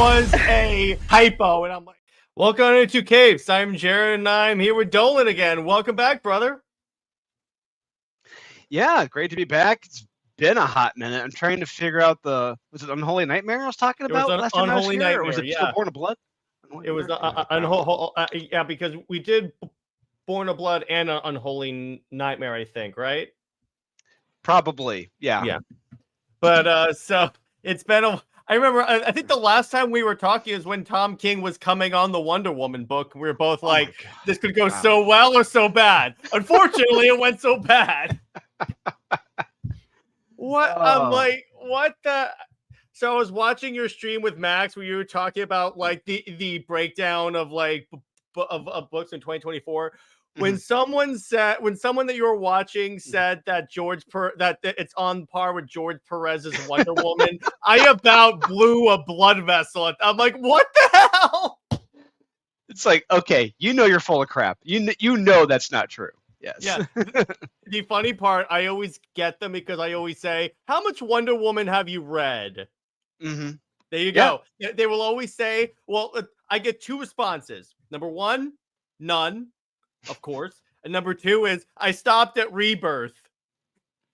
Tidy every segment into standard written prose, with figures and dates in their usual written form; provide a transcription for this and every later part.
was a typo. And I'm like, welcome to Caves. I'm Jared, and I'm here with Dolan again. Welcome back, brother. Yeah, great to be back. It's been a hot minute. I'm trying to figure out was it Unholy Nightmare I was talking about last time I was here? Nightmare, or was it yeah. Born of Blood? It was yeah, because we did Born of Blood and Unholy Nightmare, I think, right? Probably, yeah. Yeah. But so it's been I remember, I think the last time we were talking is when Tom King was coming on the Wonder Woman book. We were both like, this could go so well or so bad. Unfortunately, it went so bad. I'm like, what the? So I was watching your stream with Max where you were talking about like the breakdown of like of books in 2024. When someone that you were watching said that that it's on par with George Perez's Wonder Woman, I about blew a blood vessel. I'm like, what the hell? It's like, okay, you're full of crap. You know that's not true. Yes. Yeah. The funny part, I always get them because I always say, how much Wonder Woman have you read? Mm-hmm. There you go. They will always say, well, I get two responses. Number one, none. Of course. And number two is I stopped at Rebirth.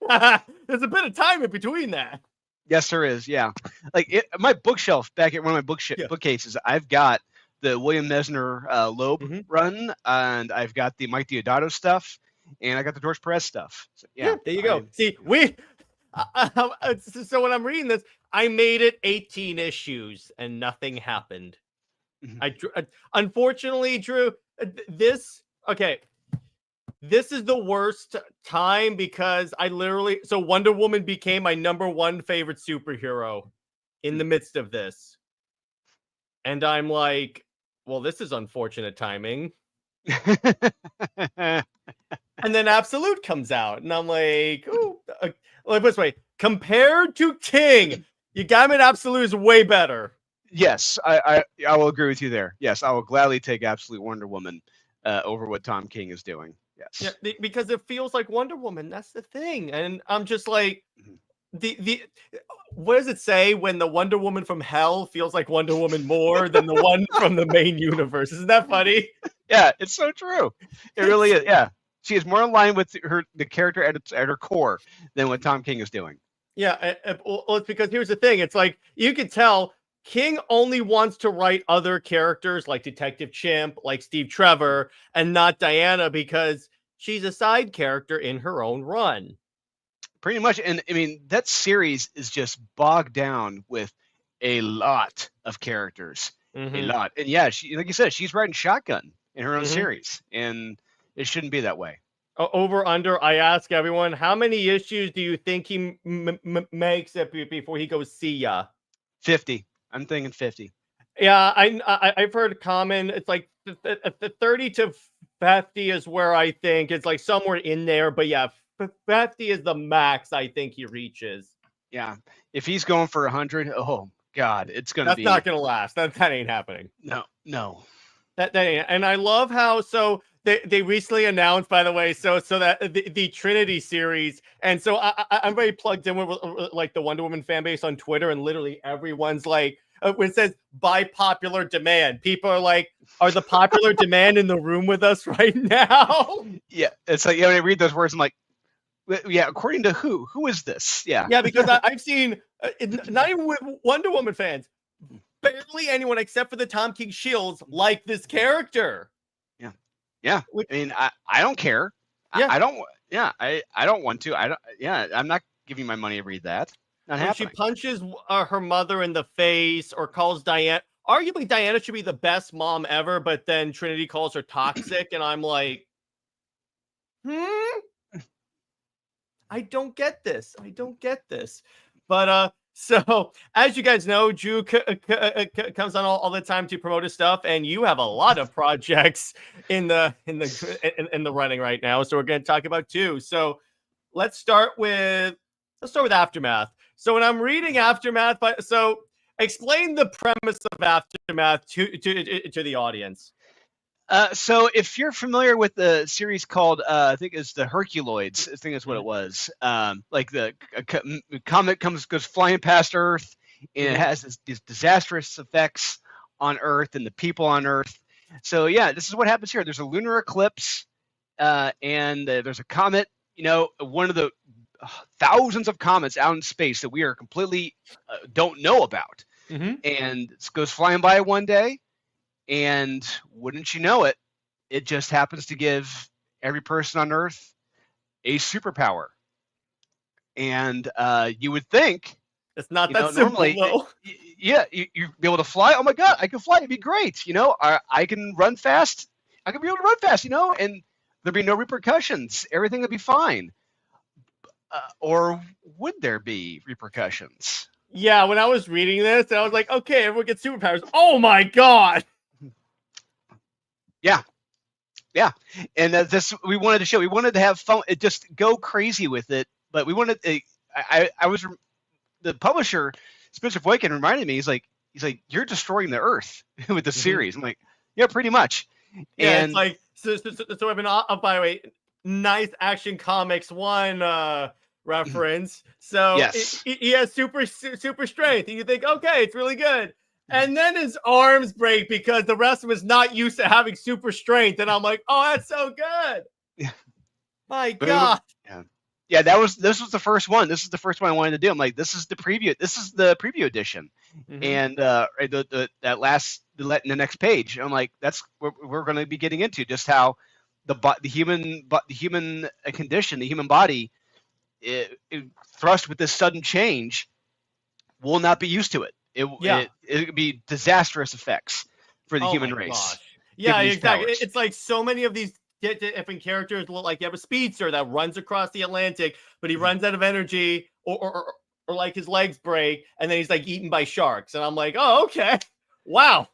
There's a bit of time in between that. Yes, there is. Yeah. Like my bookshelf back at one of my bookcases, I've got the William Nesner Loeb run, and I've got the Mike Deodato stuff, and I got the George Perez stuff. So, yeah, there you go. See, so when I'm reading this, I made it 18 issues and nothing happened. Unfortunately, Drew, this is the worst time because so Wonder Woman became my number one favorite superhero in the midst of this. And I'm like, well, this is unfortunate timing. And then Absolute comes out, and I'm like, ooh, like this way, compared to King, you got me. Absolute is way better. Yes, I will agree with you there. Yes, I will gladly take Absolute Wonder Woman over what Tom King is doing. Yes. Yeah, because it feels like Wonder Woman. That's the thing, and I'm just like, what does it say when the Wonder Woman from hell feels like Wonder Woman more than the one from the main universe? Isn't that funny? Yeah, it's so true. It really is. Yeah, she is more in line with the character at her core than what Tom King is doing. Yeah, well, it's because here's the thing. It's like you could tell King only wants to write other characters like Detective Chimp, like Steve Trevor, and not Diana because she's a side character in her own run. Pretty much. And I mean, that series is just bogged down with a lot of characters. A lot. And yeah, like you said, she's writing shotgun in her own series, and it shouldn't be that way. Over under, I ask everyone, how many issues do you think he makes it before he goes see ya? 50. I'm thinking 50. Yeah, I've heard common. It's like 30 to 50 is where I think it's like somewhere in there. But yeah, 50 is the max I think he reaches. Yeah, if he's going for 100, oh God, it's gonna be. That's not gonna last. That ain't happening. No. That ain't. And I love how they recently announced, by the way, so that the Trinity series, and so I'm very plugged in with like the Wonder Woman fan base on Twitter, and literally everyone's like, when it says by popular demand, people are like, are the popular demand in the room with us right now? Yeah, it's like, when I read those words, I'm like, yeah, according to who? Who is this? Yeah, because I've seen not even with Wonder Woman fans, barely anyone except for the Tom King Shields like this character. Yeah. I mean, I don't care. Yeah. I don't. Yeah, I don't want to. I don't. Yeah, I'm not giving my money to read that. Not when happening. She punches her mother in the face or calls Diana. Arguably, Diana should be the best mom ever, but then Trinity calls her toxic, and I'm like, I don't get this. But so as you guys know, Drew comes on all the time to promote his stuff, and you have a lot of projects in the running right now. So we're going to talk about two. So let's start with Aftermath. So when I'm reading Aftermath, so explain the premise of Aftermath to the audience. So if you're familiar with the series called, I think it's the Herculoids, I think that's what it was. Like the comet goes flying past Earth, and it has these disastrous effects on Earth and the people on Earth. So yeah, this is what happens here. There's a lunar eclipse, and there's a comet. One of the thousands of comets out in space that we are completely don't know about, and it goes flying by one day, and wouldn't you know it, it just happens to give every person on Earth a superpower. And you would think it's not that simple, normally, though. You'd be able to fly. Oh my God, I can fly. It'd be great. I can run fast. I could be able to run fast, and there'd be no repercussions. Everything would be fine. Or would there be repercussions? Yeah, when I was reading this, I was like, okay, everyone gets superpowers. Oh my God. Yeah. And this we wanted to show. We wanted to have fun. Just go crazy with it. But we wanted. I was the publisher, Spencer Boykin, reminded me. He's like, you're destroying the Earth with the series. I'm like, yeah, pretty much. Yeah, and it's like so. I've been by the way, nice Action Comics 1 reference. So yes, he has super strength, and you think, okay, it's really good. And then his arms break because the rest of him is not used to having super strength, and I'm like, oh, that's so good. Yeah. My God. Yeah, this was the first one. This is the first one I wanted to do. I'm like, this is the preview. This is the preview edition, and the next page. I'm like, that's what we're going to be getting into. Just how the human condition, the human body, it thrust with this sudden change, will not be used to it. It would be disastrous effects for the human race. Gosh. Yeah, exactly. It's like so many of these different characters look like you have a speedster that runs across the Atlantic, but he runs out of energy, or like his legs break, and then he's like eaten by sharks. And I'm like, oh, okay, wow.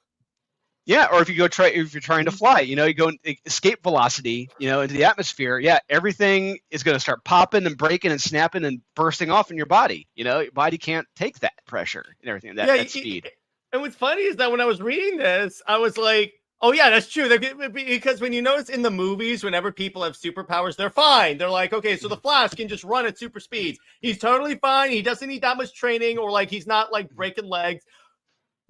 Yeah, or if you're trying to fly, you go escape velocity, into the atmosphere. Yeah, everything is going to start popping and breaking and snapping and bursting off in your body. Your body can't take that pressure and everything, that speed. And what's funny is that when I was reading this, I was like, oh yeah, that's true. Because when you notice in the movies, whenever people have superpowers, they're fine. They're like, okay, so the Flash can just run at super speeds. He's totally fine. He doesn't need that much training, or like he's not like breaking legs.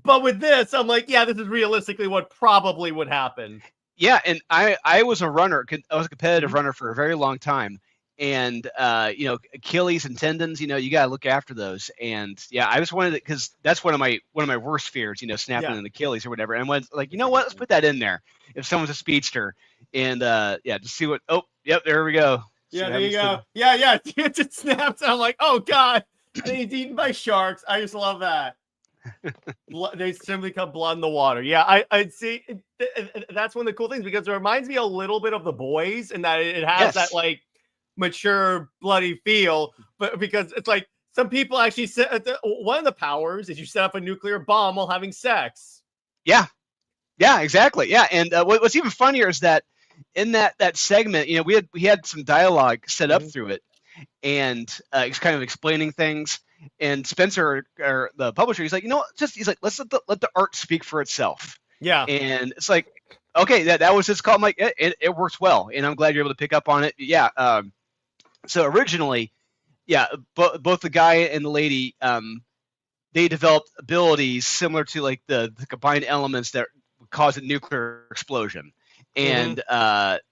But with this, I'm like, yeah, this is realistically what probably would happen. Yeah, and I was a runner. I was a competitive runner for a very long time. And, Achilles and tendons, you got to look after those. And, yeah, I just wanted it because that's one of my worst fears, snapping an Achilles or whatever. And I was like, you know what? Let's put that in there if someone's a speedster. And, just see what – oh, yep, there we go. Yeah, there you go. Yeah, it just snaps. I'm like, oh, God. And he's eaten by sharks. I just love that. They simply come blood in the water. Yeah, I'd see. That's one of the cool things because it reminds me a little bit of The Boys, and that it has that like mature, bloody feel. But because it's like some people actually one of the powers is you set up a nuclear bomb while having sex. Yeah, exactly. Yeah, and what's even funnier is that in that segment, we had some dialogue set up through it, and he's kind of explaining things. And Spencer, or the publisher, he's like, he's like, let's let the art speak for itself. Yeah. And it's like, okay, that was his call. I'm like, it works well, and I'm glad you're able to pick up on it. Yeah. So originally, both the guy and the lady, they developed abilities similar to like the combined elements that would cause a nuclear explosion. And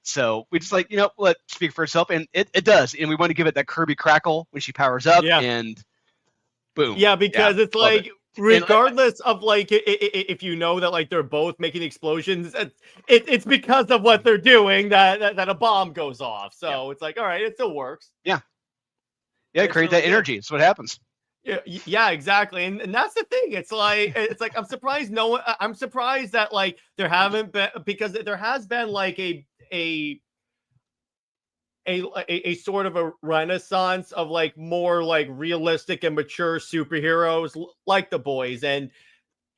so we just like, let it speak for itself, and it does. And we want to give it that Kirby crackle when she powers up, and boom. Yeah, because it's like, regardless of like, if you know that like they're both making explosions, it's because of what they're doing that a bomb goes off. So it's like, all right, it still works. Yeah, create that energy. That's what happens. Yeah, exactly. And that's the thing. It's like I'm surprised I'm surprised that like there haven't been, because there has been like a sort of a renaissance of like more like realistic and mature superheroes like The Boys, and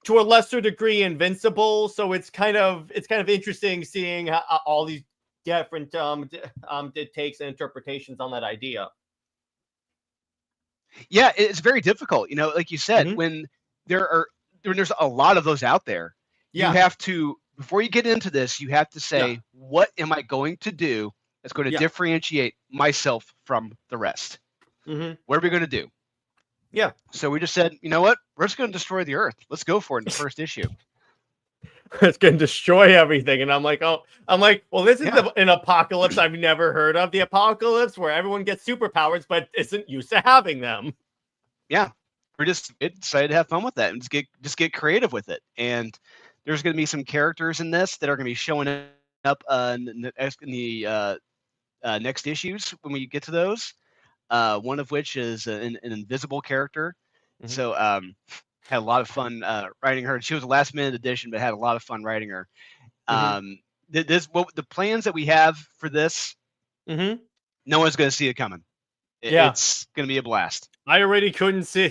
to a lesser degree Invincible. So it's kind of interesting seeing how all these different takes and interpretations on that idea. Yeah, it's very difficult. Like you said, when there's a lot of those out there, you have to, before you get into this, you have to say, what am I going to do that's going to differentiate myself from the rest? What are we going to do? Yeah. So we just said, you know what? We're just going to destroy the Earth. Let's go for it in the first issue. It's going to destroy everything. And I'm like, well, this is an apocalypse I've never heard of. The apocalypse where everyone gets superpowers, but isn't used to having them. Yeah. We decided to have fun with that and just get creative with it. And there's going to be some characters in this that are going to be showing up in the next issues when we get to those. One of which is an invisible character. Mm-hmm. So had a lot of fun writing her. She was a last minute addition, but had a lot of fun writing her. Mm-hmm. The plans that we have for this, mm-hmm. no one's going to see it coming. It's going to be a blast. I already couldn't see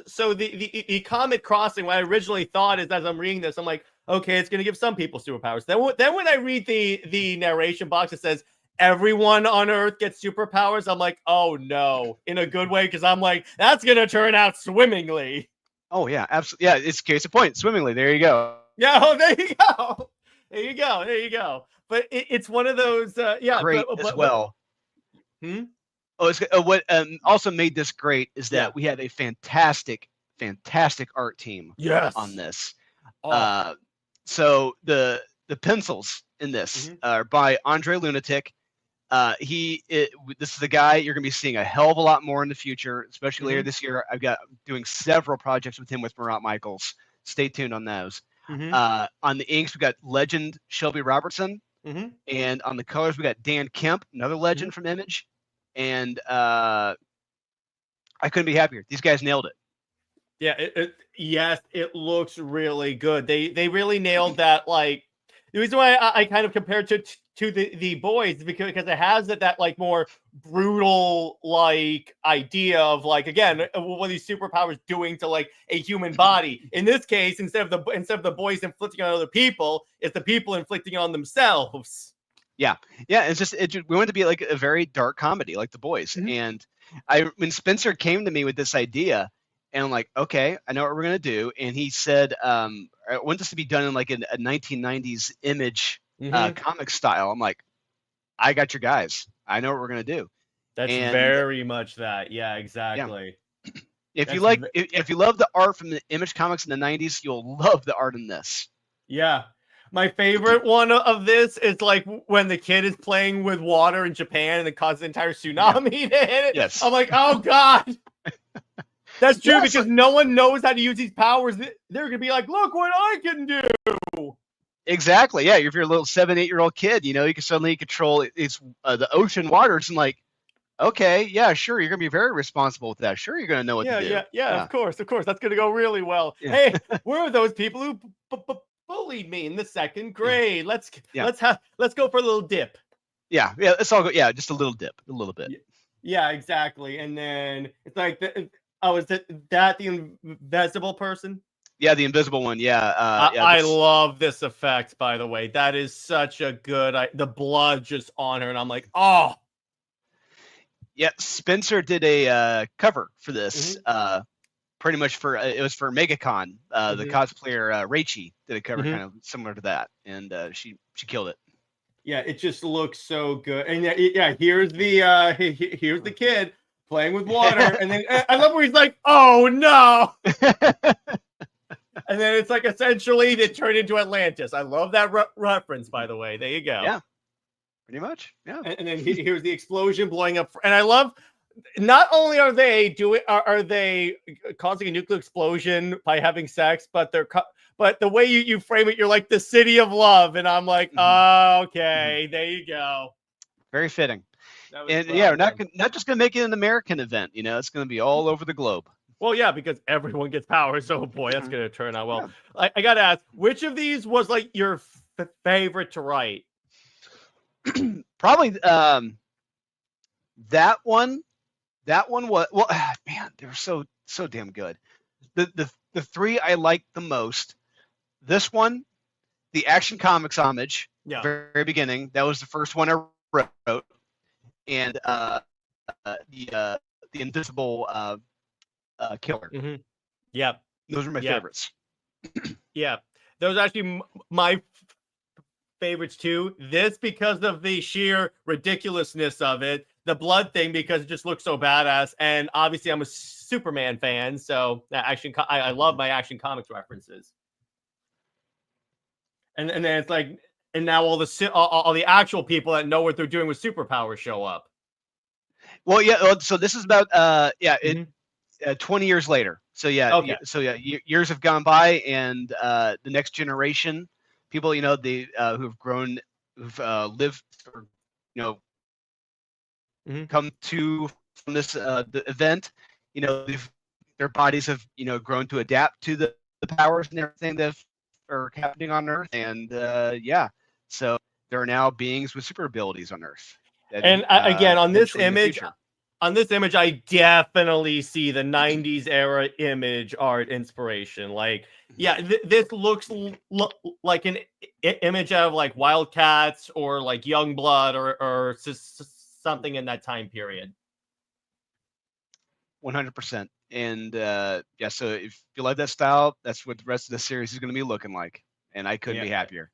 so the Comet Crossing, what I originally thought is, as I'm reading this, I'm like, okay, it's going to give some people superpowers. Then when I read the narration box, it says everyone on Earth gets superpowers. I'm like, oh no, in a good way, because I'm like, that's going to turn out swimmingly. Oh yeah, absolutely. Yeah, it's case in point, swimmingly. There you go. Yeah, oh, there you go. There you go. There you go. But it's one of those, great as well. Oh, what also made this great is that we have a fantastic art team on this. Oh. So the pencils in this are by Andre Lunatic. This is a guy you're going to be seeing a hell of a lot more in the future, especially later this year. I've got doing several projects with him with Murat Michaels. Stay tuned on those. On the inks, we got legend Shelby Robertson, and on the colors, we got Dan Kemp, another legend from Image. And I couldn't be happier. These guys nailed it. Yeah, yes, it looks really good. They really nailed that. Like, the reason why I kind of compared to the boys because it has that like more brutal like idea of like, again, what these superpowers doing to like a human body. In this case, instead of the boys inflicting on other people, it's the people inflicting on themselves. Yeah. We wanted to be like a very dark comedy, like The Boys. And when Spencer came to me with this idea, and I'm like, okay, I know what we're gonna do. And he said, I want this to be done in like a 1990s Image comic style. I'm like, I got your guys. I know what we're gonna do. That's very much that. Yeah, exactly. Yeah. If you love the art from the Image comics in the 90s, you'll love the art in this. Yeah. My favorite one of this is like when the kid is playing with water in Japan and it causes an entire tsunami to hit it. Yes. I'm like, oh God. That's true, because no one knows how to use these powers. They're going to be like, look what I can do. Exactly. Yeah. If you're a little 7-8-year-old kid, you can suddenly control the ocean waters and like, okay, yeah, sure. You're going to be very responsible with that. Sure. You're going to know what to do. Yeah. Of course. That's going to go really well. Yeah. Hey, where are those people who bullied me in the second grade? Let's go for a little dip. Yeah. Let's all go. Yeah. Just a little dip, a little bit. Yeah, exactly. And then it's like, is that the invisible person? Yeah, the invisible one. Yeah. I love this effect, by the way. That is such a good, the blood just on her. And I'm like, oh. Yeah. Spencer did a cover for this. Pretty much it was for MegaCon. The cosplayer Raichi did a cover kind of similar to that, and she killed it. Yeah, it just looks so good. And here's the kid playing with water, and then I love where he's like, "Oh no!" And then it's like essentially they turn into Atlantis. I love that reference, by the way. There you go. Yeah, pretty much. Yeah. And then here's the explosion blowing up, and I love. Not only are they causing a nuclear explosion by having sex, but but the way you frame it, you're like the city of love, and I'm like, oh, okay, there you go. Very fitting. And we're not just gonna make it an American event. It's gonna be all over the globe. Well, yeah, because everyone gets powers. So boy, that's gonna turn out well. Yeah. I gotta ask, which of these was like your favorite to write? Probably that one. That one was man, they were so damn good. The three I liked the most. This one, the Action Comics homage, very beginning. That was the first one I wrote, and the invisible killer. Yeah, those are my favorites. Yeah, those are actually my favorites too. This because of the sheer ridiculousness of it. the blood thing because it just looks so badass. And obviously, I'm a Superman fan, so I love my Action Comics references. And then it's like, and now all the actual people that know what they're doing with superpowers show up. Well, yeah. So this is about 20 years later. So years have gone by, and the next generation, people who've grown, who've lived, or come to from this the event, their bodies have grown to adapt to the powers and everything that are happening on Earth, and so there are now beings with super abilities on Earth. And again, on this image, I definitely see the 90s era image art inspiration. Like, yeah, this looks like an image of like Wildcats or like Youngblood or something in that time period. 100%. And so if you like that style, that's what the rest of the series is going to be looking like. And I couldn't be happier.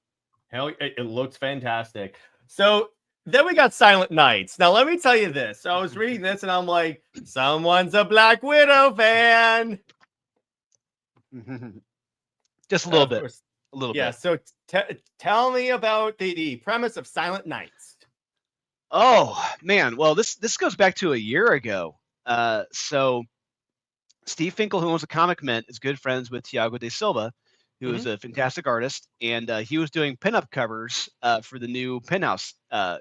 Hell, it looks fantastic. So then we got Silent Nights. Now, let me tell you this. So I was reading this and I'm like, someone's a Black Widow fan. Just a little bit. A little bit. Yeah, so tell me about the premise of Silent Nights. Oh, man. Well, this goes back to a year ago. So Steve Finkel, who owns a Comic Mint, is good friends with Thiago de Silva, who is a fantastic artist, and he was doing pinup covers for the new Penthouse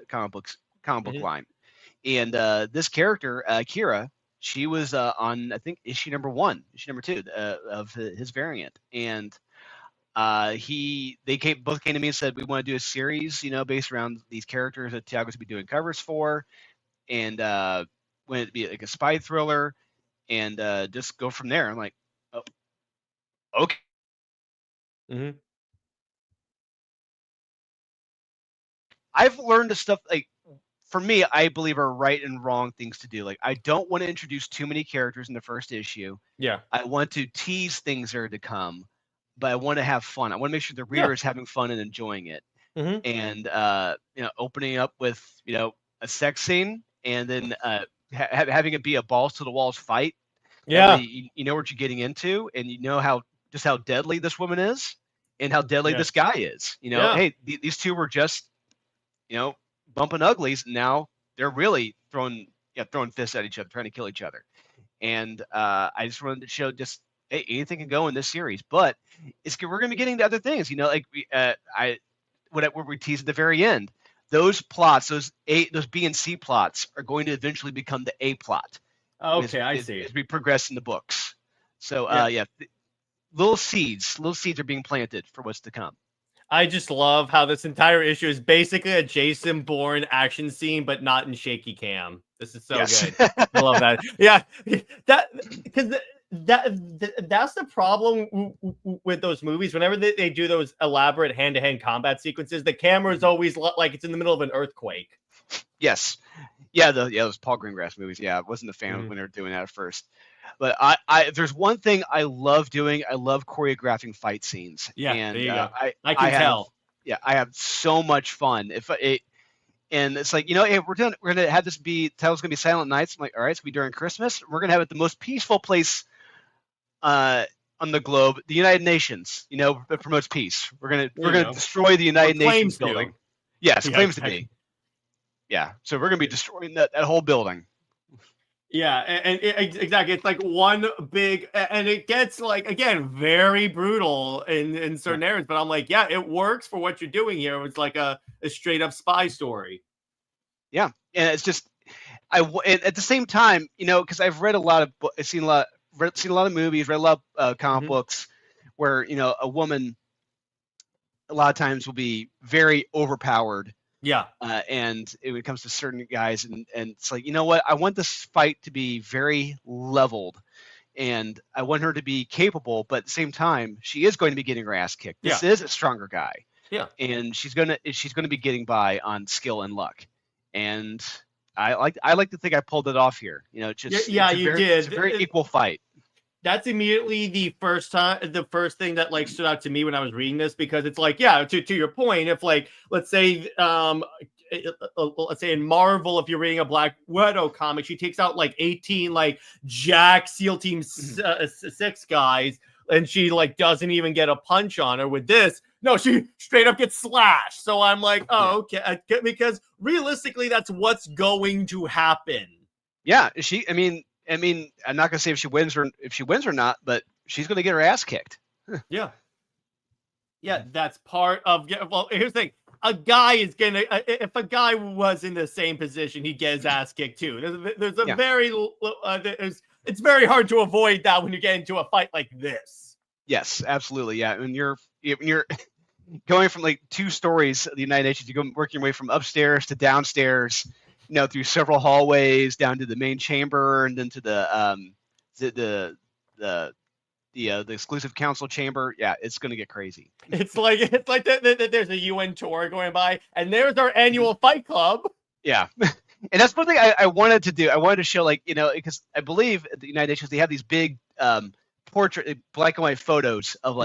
comic book line. And this character, Kira, she was on, I think, issue number 2 of his variant, and they both came to me and said, we want to do a series, based around these characters that Thiago's be doing covers for, and when it'd be like a spy thriller, and just go from there. I'm like, oh, okay. I've learned the stuff, like, for me, I believe are right and wrong things to do. Like, I don't want to introduce too many characters in the first issue. Yeah. I want to tease things that are to come, but I want to have fun. I want to make sure the reader is having fun and enjoying it. And opening up with a sex scene, and then having it be a balls to the walls fight. Yeah. You know what you're getting into, and you know how deadly this woman is, and how deadly this guy is. Hey, these two were just bumping uglies, and now they're really throwing fists at each other, trying to kill each other. And I just wanted to show hey, anything can go in this series, but we're going to be getting to other things. What we teased at the very end. Those plots, those B and C plots, are going to eventually become the A plot. Okay, I see. As we progress in the books. So little seeds are being planted for what's to come. I just love how this entire issue is basically a Jason Bourne action scene, but not in shaky cam. This is so good. I love that. Yeah, because that's the problem with those movies. Whenever they do those elaborate hand-to-hand combat sequences, the camera is always like it's in the middle of an earthquake. Yes. Those Paul Greengrass movies. Yeah, I wasn't a fan when they were doing that at first. But there's one thing I love doing. I love choreographing fight scenes. Yeah, and there you go. I can tell. Yeah, I have so much fun. And it's like, hey, we're gonna have this title's gonna be Silent Nights. I'm like, all right, it's gonna be during Christmas. We're gonna have it the most peaceful place on the globe, the United Nations. That promotes peace. We're gonna destroy the United Nations building. Yes, claims to be. Yeah, so we're gonna be destroying that whole building. Yeah, and exactly. It's like one big, and it gets like, again, very brutal in certain areas. But I'm like, yeah, it works for what you're doing here. It's like a straight up spy story. Yeah, and it's just, at the same time, because I've read a lot of, seen a lot of movies, read a lot of comic books, where a woman, a lot of times will be very overpowered. Yeah. And when it comes to certain guys, and it's like, what? I want this fight to be very leveled, and I want her to be capable, but at the same time, she is going to be getting her ass kicked. This is a stronger guy. Yeah. And she's gonna be getting by on skill and luck. And I like to think I pulled it off here. You did. It's a very equal fight. That's immediately the first thing that stood out to me when I was reading this, because it's like, yeah, to your point, if let's say let's say in Marvel, if you're reading a Black Widow comic, she takes out like 18 like Jack SEAL Team 6 guys, and she like doesn't even get a punch on her. With this, no, she straight up gets slashed. So I'm like, oh, okay, because realistically, that's what's going to happen. Yeah, I mean, I'm not gonna say if she wins or not, but she's gonna get her ass kicked. Yeah, that's part of. Well, here's the thing: a guy is gonna. If a guy was in the same position, he'd get his ass kicked too. There's a very. It's very hard to avoid that when you get into a fight like this. Yes, absolutely. Yeah, when you're going from like 2 stories of the United Nations, you go working your way from upstairs to downstairs, through several hallways down to the main chamber and then to the exclusive council chamber. Yeah, it's gonna get crazy. It's like there's a UN tour going by, and there's our annual fight club. Yeah. And that's one thing I wanted to do. I wanted to show, because I believe at the United Nations they have these big portrait, black and white photos of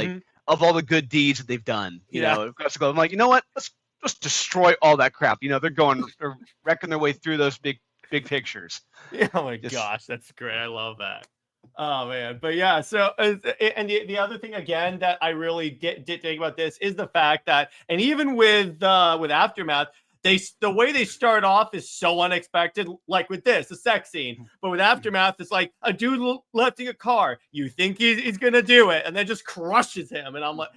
of all the good deeds that they've done. You know, across the globe. I'm like, you know what? Let's just destroy all that crap. They're wrecking their way through those big pictures. Oh my gosh, that's great. I love that. Oh man, but yeah. So, and the other thing again that I really did think about this is the fact that, and even with Aftermath, the way they start off is so unexpected, like with the sex scene. But with Aftermath, it's like a dude lifting a car. You think he's gonna do it, and then just crushes him. And I'm like,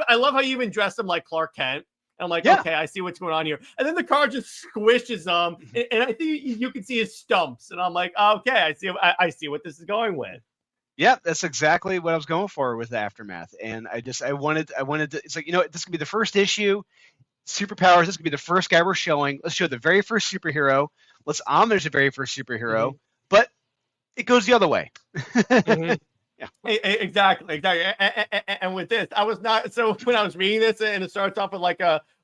I love how you even dress him like Clark Kent. And I'm like, okay, I see what's going on here. And then the car just squishes him, and I think you can see his stumps. And I'm like, okay, I see what this is going with. Yeah, that's exactly what I was going for with Aftermath. And I wanted to. It's like, this could be the first issue. Superpowers, this could be the first guy we're showing. Let's show the very first superhero. Let's homage the very first superhero. But it goes the other way. Yeah, exactly. And with this, I was not. So when I was reading this, and it starts off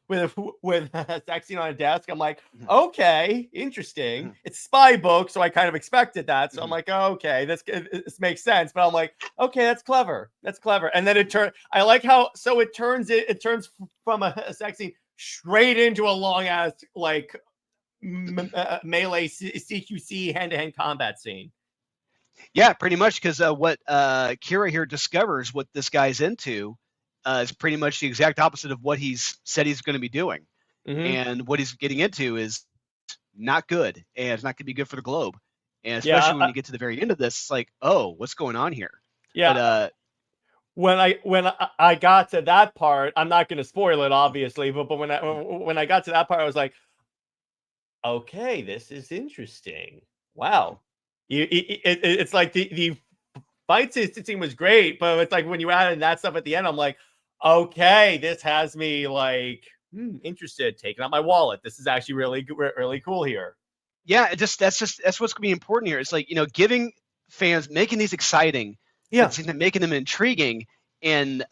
with a sex scene on a desk, I'm like, okay, interesting. It's a spy book, so I kind of expected that. So I'm like, okay, this makes sense. But I'm like, okay, that's clever. And then I like how it turns from a sex scene straight into a long ass melee CQC hand-to-hand combat scene. Yeah, pretty much, because what Kira here discovers what this guy's into is pretty much the exact opposite of what he's said he's going to be doing. And what he's getting into is not good, and it's not going to be good for the globe. And especially when you get to the very end of this, it's like, oh, what's going on here? Yeah. But, when I got to that part, I'm not going to spoil it, obviously, but when I got to that part, I was like, okay, this is interesting. Wow. It's like the fight scene was great, but it's like when you add in that stuff at the end, I'm like, okay, this has me like interested, taking out my wallet. This is actually really cool here. Yeah, that's what's gonna be important here. It's like, giving fans, making these exciting, making them intriguing, and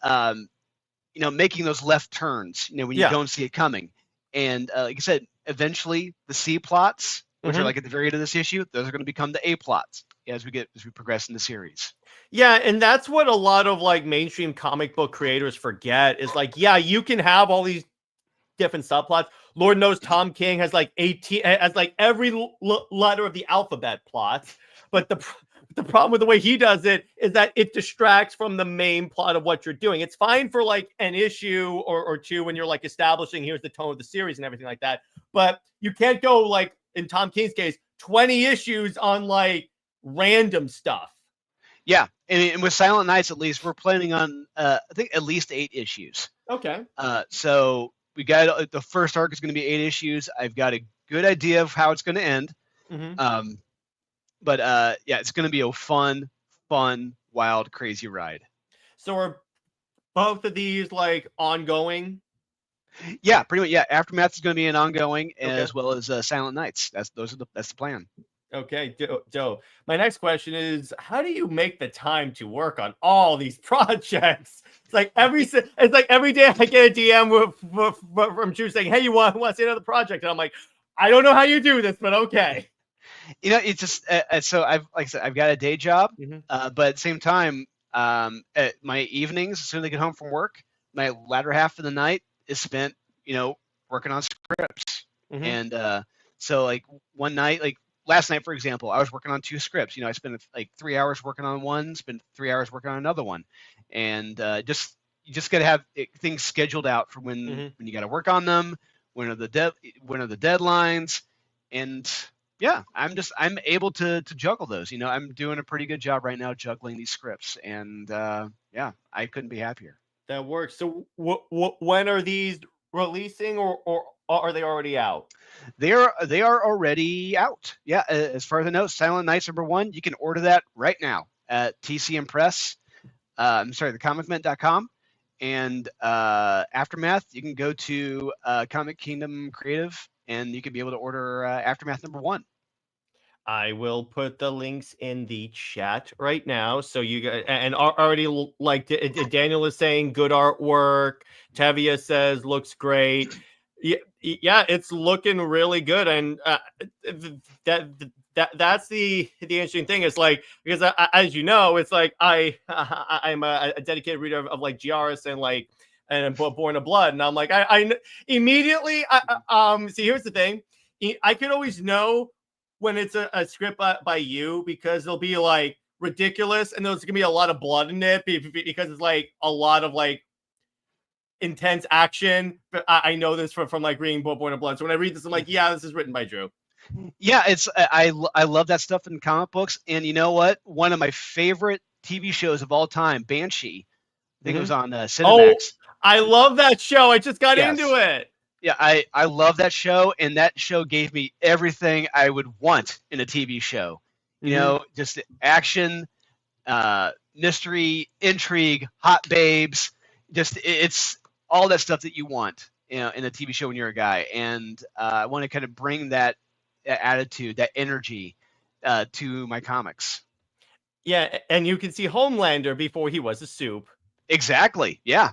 making those left turns, when you don't see it coming. And like I said, eventually the C plots, which are like at the very end of this issue, those are going to become the A plots as we progress in the series. Yeah, and that's what a lot of like mainstream comic book creators forget is like, you can have all these different subplots. Lord knows Tom King has like 18, has like every letter of the alphabet plots. But the problem with the way he does it is that it distracts from the main plot of what you're doing. It's fine for like an issue or two when you're like establishing here's the tone of the series and everything like that. But you can't go like in Tom King's case, 20 issues on like random stuff. Yeah, and with Silent Nights, at least we're planning on I think at least 8 issues. Okay. So we got the first arc is going to be 8 issues. I've got a good idea of how it's going to end. But it's going to be a fun, wild, crazy ride. So are both of these like ongoing? Yeah, pretty much. Yeah, Aftermath is going to be an ongoing, as well as Silent Nights. That's the plan. Okay, Joe. My next question is, how do you make the time to work on all these projects? It's like every day I get a DM from Drew saying, "Hey, you want to see another project?" And I'm like, I don't know how you do this, but okay. It's just so I've got a day job, but at the same time, at my evenings, as soon as I get home from work, my latter half of the night is spent, working on scripts. And so like one night, like last night, for example, I was working on 2 scripts. I spent like 3 hours working on one, spent 3 hours working on another one, and you just got to have things scheduled out for when you got to work on them. When are the deadlines? And yeah, I'm able to juggle those. I'm doing a pretty good job right now juggling these scripts, and yeah, I couldn't be happier. That works. So when are these releasing, or are they already out? They are already out. Yeah, as far as I know, Silent Nights #1, you can order that right now at TCM Press. I'm sorry, thecomicment.com. And Aftermath, you can go to Comic Kingdom Creative, and you can be able to order Aftermath #1. I will put the links in the chat right now. So you guys, and already like Daniel is saying good artwork. Tevia says looks great. Yeah, it's looking really good, and that's the interesting thing. It's like, because as you know, it's like I'm a dedicated reader of like Giaris and Born of Blood, and I'm like I immediately see, here's the thing. I can always know when it's a script by you, because they'll be like ridiculous and there's gonna be a lot of blood in it, because it's like a lot of like intense action. But I know this from like reading Born of Blood. So when I read this, I'm like, yeah, this is written by Drew. Yeah, it's I love that stuff in comic books. And you know what? One of my favorite TV shows of all time, Banshee, I think it was on Cinemax. Oh, I love that show. I just got into it. Yeah, I love that show, and that show gave me everything I would want in a TV show. Just action, mystery, intrigue, hot babes, just it's all that stuff that you want, in a TV show when you're a guy. And I want to kind of bring that attitude, that energy, to my comics. Yeah, and you can see Homelander before he was a soup. Exactly. Yeah.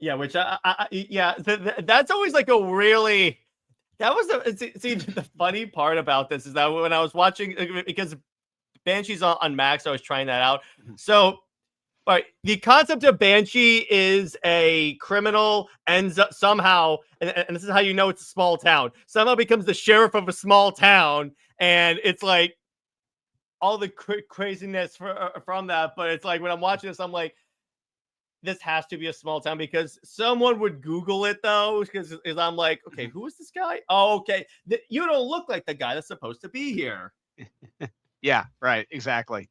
Yeah, which that's always like a really, that was see the funny part about this is that when I was watching, because Banshee's on Max, I was trying that out. So, right, the concept of Banshee is a criminal ends up somehow, and this is how you know it's a small town, somehow becomes the sheriff of a small town, and it's like all the craziness from that. But it's like when I'm watching this, I'm like, this has to be a small town, because someone would Google it though, because I'm like, okay, who is this guy? Oh, okay, you don't look like the guy that's supposed to be here. Yeah, right, exactly.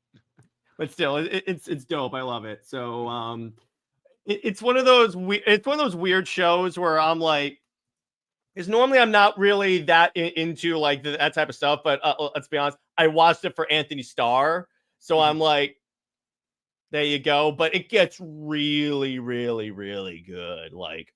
But still, it's dope. I love it. So it's one of those weird shows where I'm like, because normally I'm not really that into like that type of stuff, but let's be honest, I watched it for Anthony Starr, so I'm like, there you go. But it gets really, really, really good. Like,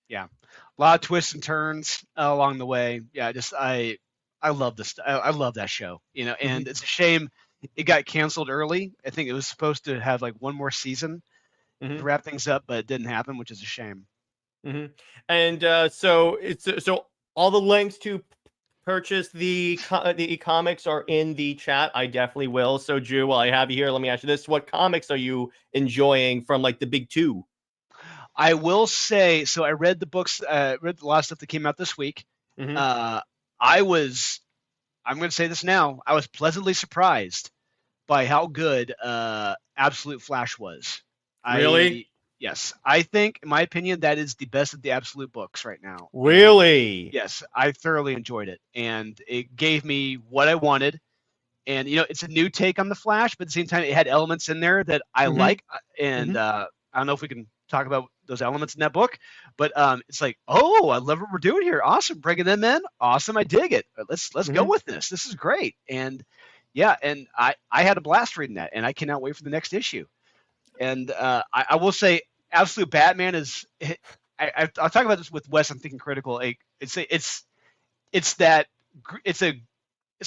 yeah, a lot of twists and turns along the way. Yeah, just I love this. I love that show. And it's a shame it got canceled early. I think it was supposed to have like one more season to wrap things up, but it didn't happen, which is a shame. And so all the links to purchase the comics are in the chat. I definitely will. So Drew, while I have you here, let me ask you this: what comics are you enjoying from like the big two? I will say, so I read the books, read a lot of stuff that came out this week. I'm going to say this now, I was pleasantly surprised by how good Absolute Flash was. Really? Yes. I think, in my opinion, that is the best of the Absolute books right now. Really? And yes. I thoroughly enjoyed it. And it gave me what I wanted. And, it's a new take on the Flash, but at the same time, it had elements in there that I like. And I don't know if we can talk about those elements in that book, but it's like, oh, I love what we're doing here. Awesome. Bringing them in. Awesome. I dig it. Let's go with this. This is great. And yeah, and I had a blast reading that, and I cannot wait for the next issue. And I will say, Absolute Batman is. I'll talk about this with Wes. I'm thinking critical. It's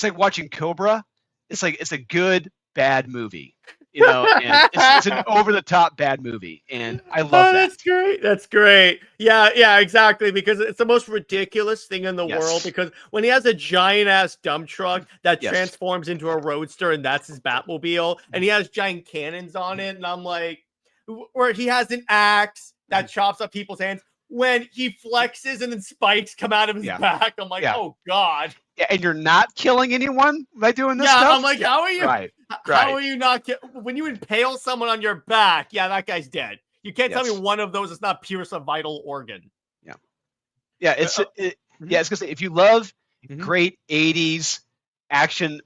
like watching Cobra. It's a good bad movie, and it's an over the top bad movie, and I love that. That's great. That's great. Yeah, exactly. Because it's the most ridiculous thing in the world. Because when he has a giant ass dump truck that transforms into a roadster, and that's his Batmobile, and he has giant cannons on it, and I'm like, where he has an axe that chops up people's hands. when he flexes and then spikes come out of his back. I'm like, oh God. Yeah, and you're not killing anyone by doing this stuff? Yeah, I'm like, how are you? Right. How are you not when you impale someone on your back? Yeah, that guy's dead. You can't tell me one of those is not pierce a vital organ. Yeah. Yeah, it's gonna say if you love great 80s action,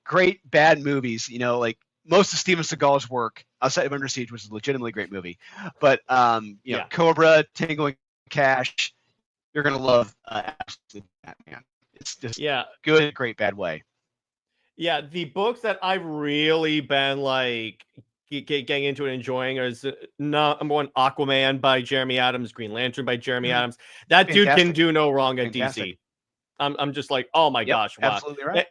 great bad movies, you know, like most of Steven Seagal's work outside of Under Siege, which is a legitimately great movie, but you know, Cobra, Tango and Cash, you're gonna love absolutely Batman. It's just good, great, bad way. Yeah, the books that I've really been like getting into and enjoying is number one, Aquaman by Jeremy Adams, Green Lantern by Jeremy Adams. That dude can do no wrong at DC. I'm just like, oh my gosh, wow. Absolutely right.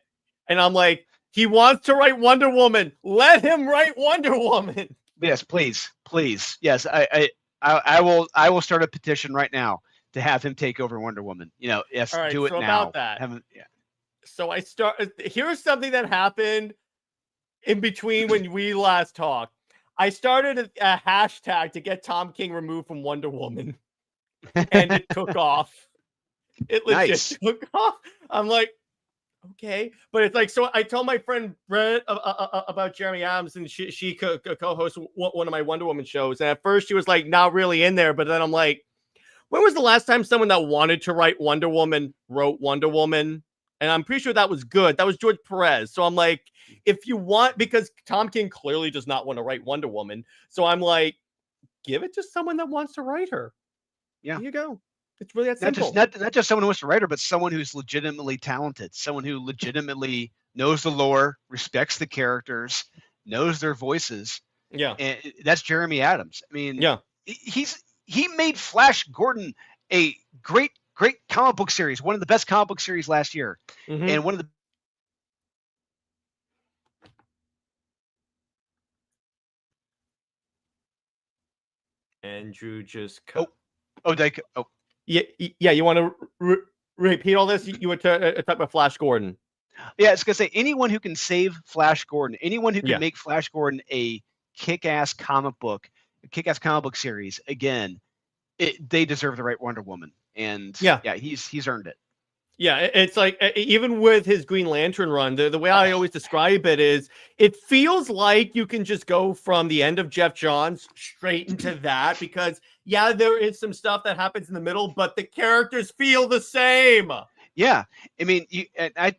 And I'm like, he wants to write Wonder Woman. Let him write Wonder Woman. Yes, please. Yes, I will start a petition right now to have him take over Wonder Woman. You know, yes, all right, do it so now. About that. So here's something that happened in between when we last talked. I started a hashtag to get Tom King removed from Wonder Woman, and it took off. It legit took off. I'm like, okay, but it's like, so I told my friend Brett about Jeremy Adams, and she co-hosts one of my Wonder Woman shows, and at first she was like not really in there, but then I'm like, when was the last time someone that wanted to write Wonder Woman wrote Wonder Woman? And I'm pretty sure that was good. That was George Perez. So I'm like, if you want, because Tom King clearly does not want to write Wonder Woman. So I'm like, give it to someone that wants to write her. Yeah. There you go. It's really that simple. Not just someone who wants to write her, but someone who's legitimately talented, someone who legitimately knows the lore, respects the characters, knows their voices. Yeah. And that's Jeremy Adams. I mean, he made Flash Gordon a great comic book series, one of the best comic book series last year. And one of the Andrew just yeah, you want to repeat all this? You were talking about Flash Gordon. Yeah, it's gonna say anyone who can save Flash Gordon, anyone who can make Flash Gordon a kick-ass comic book series again, they deserve to write Wonder Woman. And he's earned it. Yeah, it's like, even with his Green Lantern run, the way I always describe it is, it feels like you can just go from the end of Jeff Johns straight into that, because there is some stuff that happens in the middle, but the characters feel the same. Yeah, I mean, I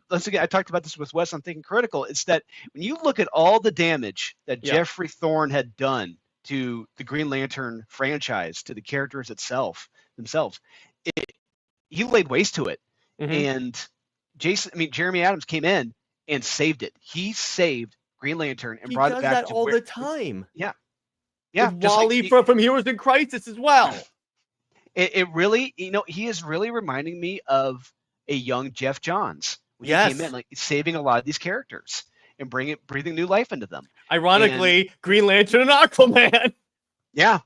talked about this with Wes on Thinking Critical. It's that when you look at all the damage that Jeffrey Thorne had done to the Green Lantern franchise, to the characters themselves, he laid waste to it. And Jeremy Adams came in and saved it. He saved Green Lantern and brought it back to all the time. Yeah. Wally from Heroes in Crisis as well. It really, he is really reminding me of a young Jeff Johns when he came in, like saving a lot of these characters and breathing new life into them. Ironically, Green Lantern and Aquaman. Yeah.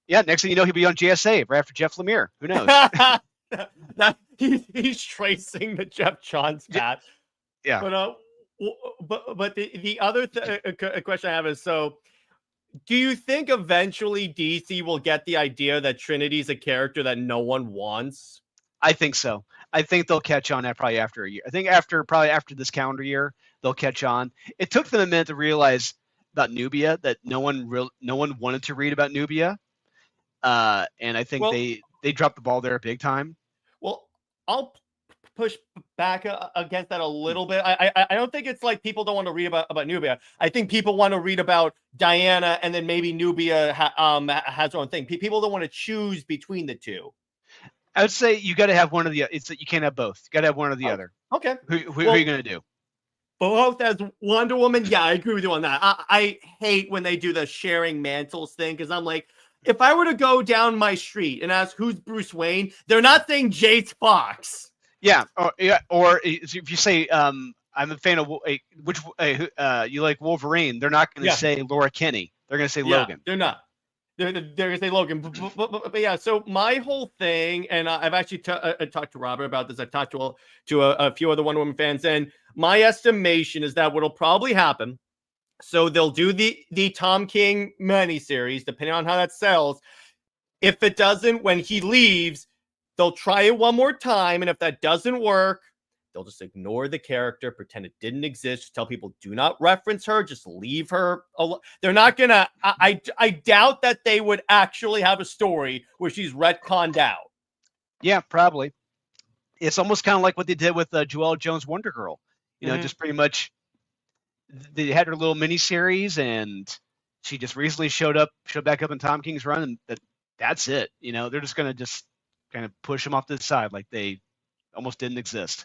Yeah, next thing you know, he'll be on JSA right after Jeff Lemire. Who knows? He's tracing the Jeff Johns path. Yeah. But the other question I have is, so do you think eventually DC will get the idea that Trinity's a character that no one wants? I think so. I think they'll catch on probably after a year. I think after this calendar year, they'll catch on. It took them a minute to realize about Nubia, that no one wanted to read about Nubia. And I think they dropped the ball there big time. Well, I'll push back against that a little bit. I don't think it's like people don't want to read about Nubia. I think people want to read about Diana, and then maybe Nubia has her own thing. People don't want to choose between the two. I would say you got to have one or the other. It's that you can't have both. You got to have one or the other. Okay. Who are you going to do? Both as Wonder Woman? Yeah, I agree with you on that. I hate when they do the sharing mantles thing, because I'm like, if I were to go down my street and ask who's Bruce Wayne, they're not saying Jace Fox. Yeah. Or if you say I'm a fan of you like Wolverine, they're not going to say Laura Kinney. They're going to say Logan. They're not. They're going to say Logan. But yeah, so my whole thing, and I've actually talked to Robert about this. I've talked to a few other Wonder Woman fans, and my estimation is that what'll probably happen, so they'll do the Tom King miniseries, depending on how that sells. if it doesn't, when he leaves, they'll try it one more time, and if that doesn't work, they'll just ignore the character, pretend it didn't exist, just tell people do not reference her, just leave her alone. They're not gonna. I doubt that they would actually have a story where she's retconned out. Yeah, probably. It's almost kind of like what they did with Joelle Jones Wonder Girl. You know, just pretty much they had her little miniseries, and she just recently showed back up in Tom King's run, and that's it. You know, they're just gonna just kind of push them off to the side like they almost didn't exist.